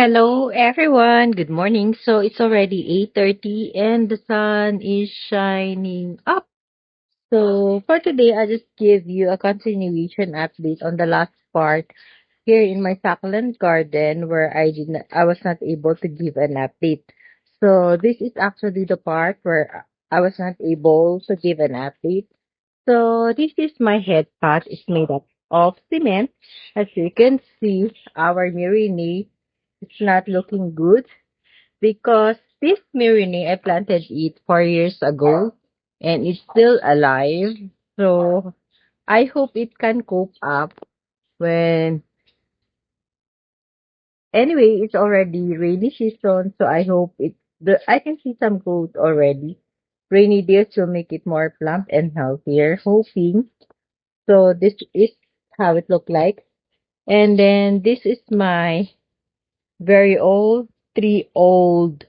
Hello everyone. Good morning. So it's already 8:30 and the sun is shining up. So for today, I just give you a continuation update on the last part here in my succulent garden where I was not able to give an update. So this is actually the part where I was not able to give an update. So this is my head pot. It's made up of cement. As you can see, our Mirini is not looking good because this Mirini, I planted it 4 years ago and it's still alive. So I hope it can cope up when, anyway, it's already rainy season. So I hope I can see some growth already. Rainy days will make it more plump and healthier, hoping. So this is how it look like. And then this is my very old, old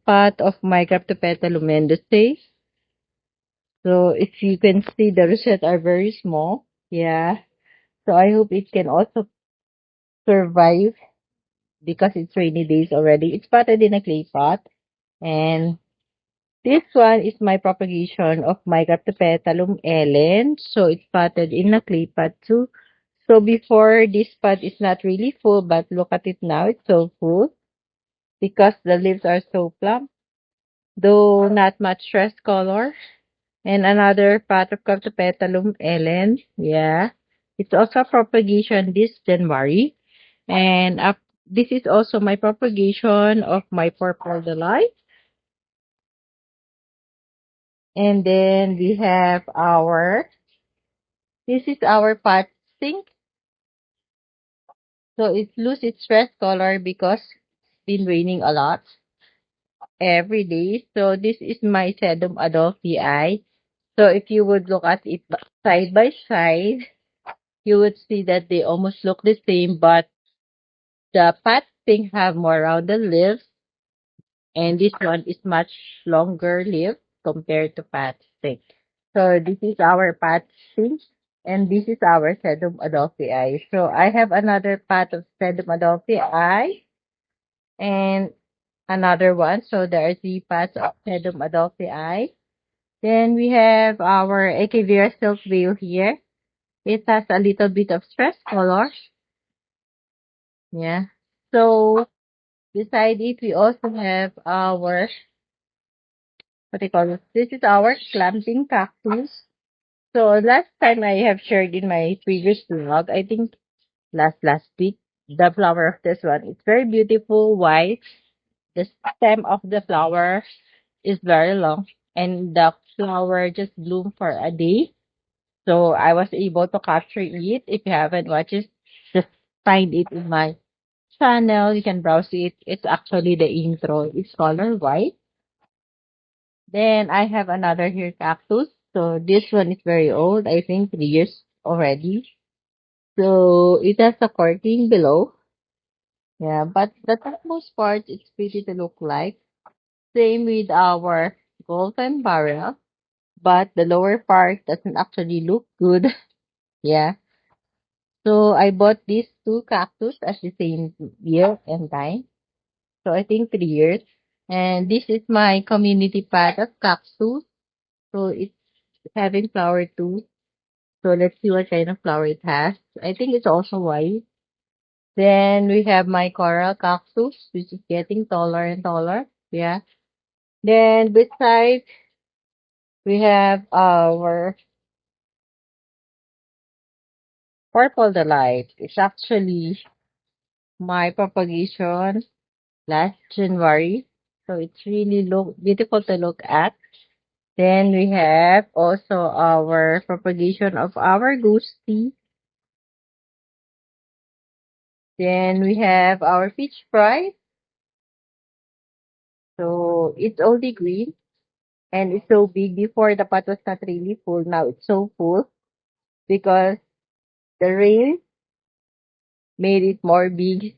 pot of my Cryptopetalum mendices. So if you can see, the rosette are very small. Yeah. So I hope it can also survive because it's rainy days already. It's potted in a clay pot. And this one is my propagation of my Cryptopetalum ellen. So it's potted in a clay pot too. So before, this pot is not really full, but look at it now. It's so full because the leaves are so plump, though not much stress color. And another pot of Cryptopetalum ellen. Yeah. It's also propagation this January. And this is also my propagation of my purple delight. And then we have this is our pot sink. So it lose its stress color because it's been raining a lot every day. So this is my Sedum adolphii. So if you would look at it side by side, you would see that they almost look the same, but the pot pink have more rounded leaves, and this one is much longer leaf compared to pot pink. So this is our pot pink, and this is our Sedum adolphii. So I have another pot of Sedum adolphii and another one. So there are three pots of Sedum adolphii. Then we have our Echevera silk veil here. It has a little bit of stress color. Yeah. So beside it, we also have our, what do you call this? This is our clamping cactus. So last time I have shared in my previous vlog, I think last week, the flower of this one. It's very beautiful, white. The stem of the flower is very long, and the flower just bloom for a day. So I was able to capture it. If you haven't watched it, just find it in my channel. You can browse it. It's actually the intro. It's color white. Then I have another here cactus. So this one is very old. I think 3 years already. So it has a corking below. Yeah, but the topmost part it's pretty to look like. Same with our golden barrel. But the lower part doesn't actually look good. Yeah. So I bought these two cactus at the same year and time. So I think 3 years. And this is my community pot of cactus. So it's having flower too. So let's see what kind of flower it has. I think it's also white. Then we have my coral cactus, which is getting taller and taller. Yeah. Then beside we have our purple delight. It's actually my propagation last January. So it's really look beautiful to look at. Then we have also our propagation of our goose tea. Then we have our peach fry. So it's only green and it's so big. Before the pot was not really full. Now it's so full because the rain made it more big.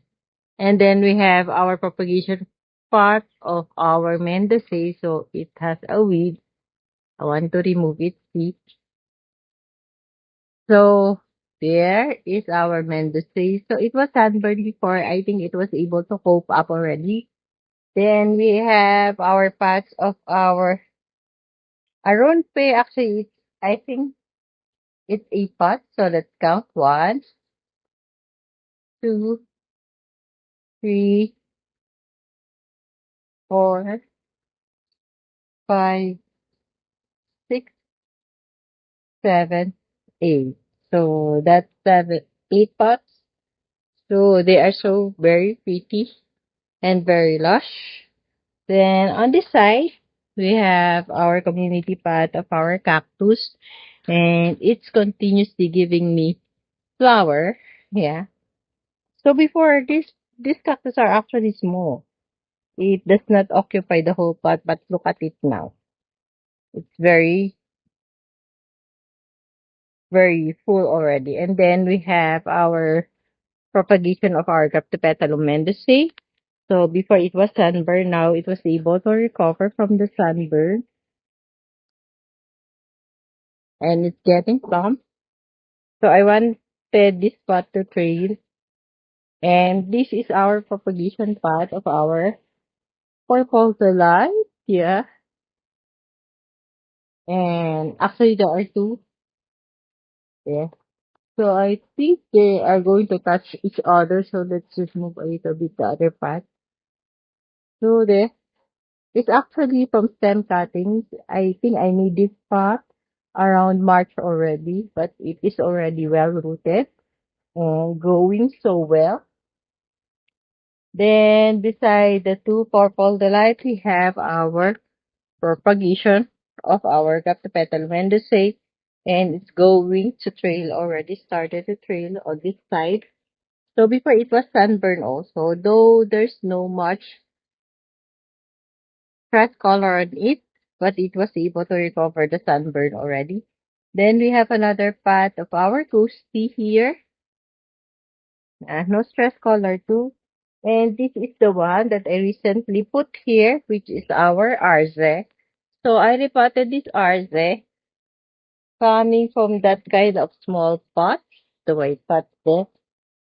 And then we have our propagation pot of our mendices. So it has a weed. I want to remove it. See? So there is our Mendoza. So it was sunburned before. I think it was able to cope up already. Then we have our patch of our Aronpe. Actually, I think it's a pot. So let's count. One, two, three, four, five, six, seven, eight. So that's seven, eight pots. So they are so very pretty and very lush. Then on this side, we have our community pot of our cactus, and it's continuously giving me flower. Yeah. So before these cactus are actually small. It does not occupy the whole pot, but look at it now. It's very, very full already. And then we have our propagation of our Graptopetalum mendicae. So before it was sunburn, now it was able to recover from the sunburn and it's getting plump. So I wanted this pot to trail, and this is our propagation path of our purple delight. Yeah, and actually there are two. Yeah. So I think they are going to touch each other. So let's just move a little bit the other path. So there, it's actually from stem cuttings. I think I need this pot around March already, but it is already well rooted and growing so well. Then beside the two purple delight, we have our propagation of our Captopetal mendicae, and it's going to trail already started to trail on this side. So before it was sunburn also, though there's no much grass color on it, but it was able to recover the sunburn already. Then we have another part of our ghosty here. No stress color too. And this is the one that I recently put here, which is our arze. So I repotted this arze coming from that kind of small pot, the white pot there.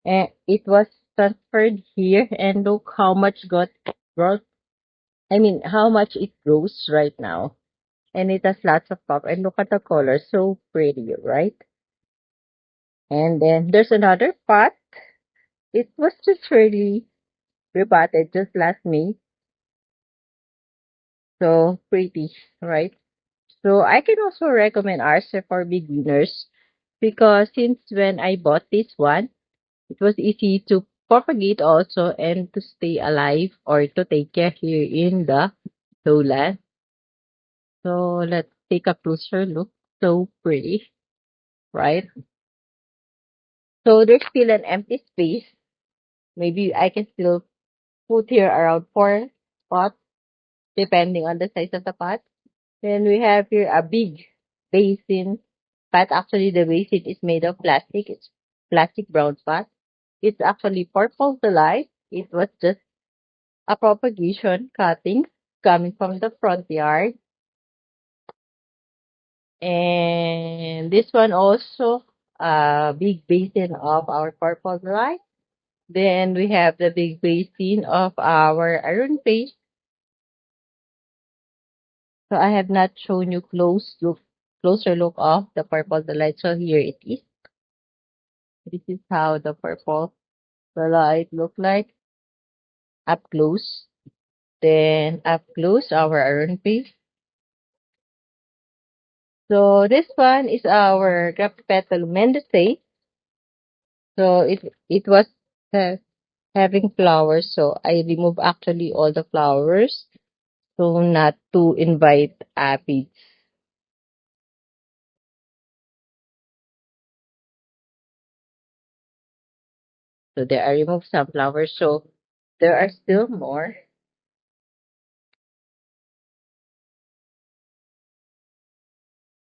And it was transferred here and look how much got growth. I mean, how much it grows right now. And it has lots of pop. And look at the color, so pretty, right? And then there's another pot. It was just really repotted just last May. So pretty, right? So I can also recommend Arce for beginners because since when I bought this one, it was easy to propagate also and to stay alive or to take care here in the lowland. So let's take a closer look. So pretty, right? So there's still an empty space. Maybe I can still put here around four pots depending on the size of the pot. Then we have here a big basin, but actually the basin is made of plastic. It's plastic brown pot. It's actually purple delight. It was just a propagation cutting coming from the front yard. And this one also a big basin of our purple delight. Then we have the big basin of our iron paste. So I have not shown you closer look of the purple delight. So here it is. This is how the purple delight look like up close. Then up close our iron paste. So this one is our grape petal mendicae. So it was uh, having flowers. So I remove actually all the flowers. So not to invite aphids. So there I removed some flowers. So there are still more.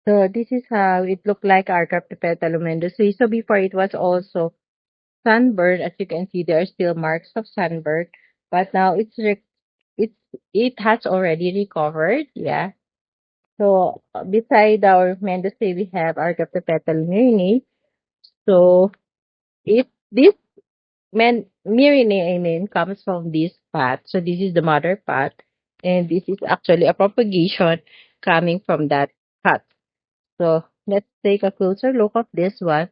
So this is how it looked like our Carpetalo mendicae. So before it was also sunburned. As you can see, there are still marks of sunburn. But now it's it has already recovered. Yeah. So beside our mendicae, we have our Carpetalo myrni. So if this myrinene comes from this pot, so this is the mother pot, and this is actually a propagation coming from that pot. So let's take a closer look of this one.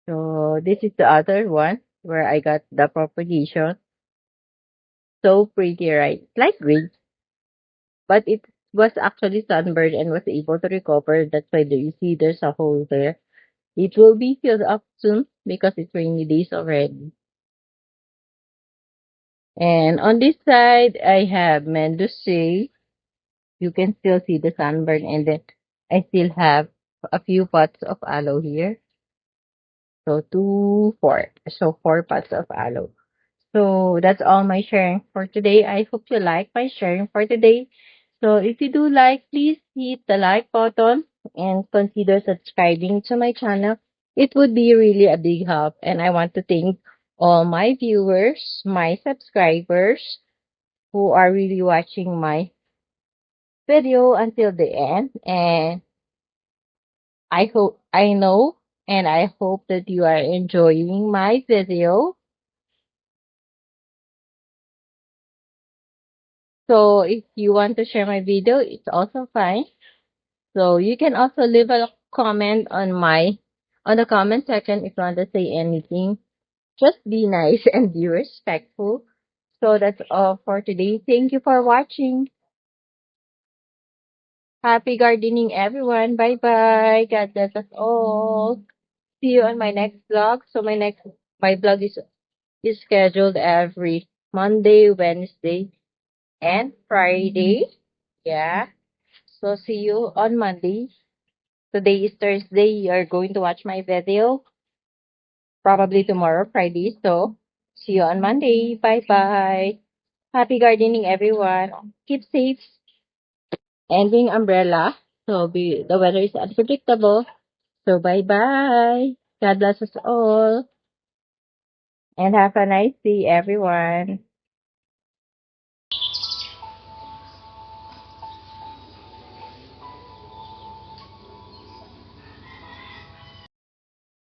So this is the other one where I got the propagation. So pretty, right? Light green, but it was actually sunburned and was able to recover. That's why you see there's a hole there. It will be filled up soon because it's rainy days already. And on this side, I have Mendoza. You can still see the sunburn, and then I still have a few pots of aloe here. So two, four. So four pots of aloe. So that's all my sharing for today. I hope you like my sharing for today. So if you do like, please hit the like button and consider subscribing to my channel. It would be really a big help. And I want to thank all my viewers, my subscribers who are really watching my video until the end. And I know and I hope that you are enjoying my video. So if you want to share my video, it's also fine. So you can also leave a comment on the comment section if you want to say anything. Just be nice and be respectful. So that's all for today. Thank you for watching. Happy gardening everyone. Bye bye. God bless us all. See you on my next vlog. So my vlog is scheduled every Monday, Wednesday, and Friday. Yeah. So see you on Monday. Today is Thursday. You are going to watch my video. Probably tomorrow, Friday. So see you on Monday. Bye bye. Happy gardening, everyone. Keep safe and bring umbrella. So the weather is unpredictable. So bye bye. God bless us all. And have a nice day, everyone.